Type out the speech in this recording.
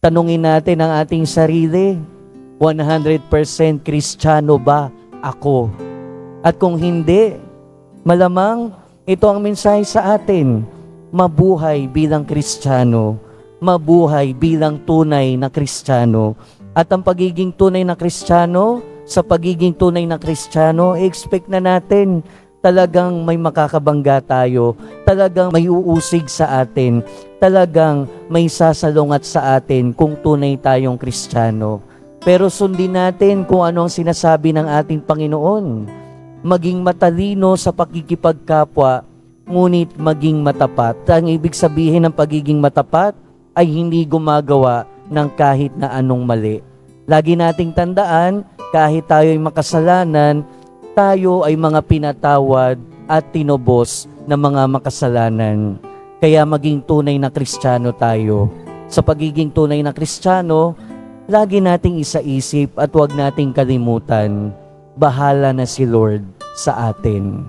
Tanungin natin ang ating sarili, 100% Kristiyano ba ako? At kung hindi, malamang ito ang mensahe sa atin, mabuhay bilang Kristiyano, mabuhay bilang tunay na Kristiyano. At ang pagiging tunay na Kristiyano, sa pagiging tunay na Kristiyano, expect na natin talagang may makakabangga tayo, talagang may uusig sa atin, talagang may sasalungat sa atin kung tunay tayong Kristiyano. Pero sundin natin kung ano ang sinasabi ng ating Panginoon. Maging matalino sa pakikipagkapwa, ngunit maging matapat. Ang ibig sabihin ng pagiging matapat ay hindi gumagawa ng kahit na anong mali. Lagi nating tandaan, kahit tayo ay makasalanan, tayo ay mga pinatawad at tinubos ng mga makasalanan. Kaya maging tunay na Kristiyano tayo. Sa pagiging tunay na Kristiyano, lagi nating isaisip at huwag nating kalimutan, bahala na si Lord sa atin.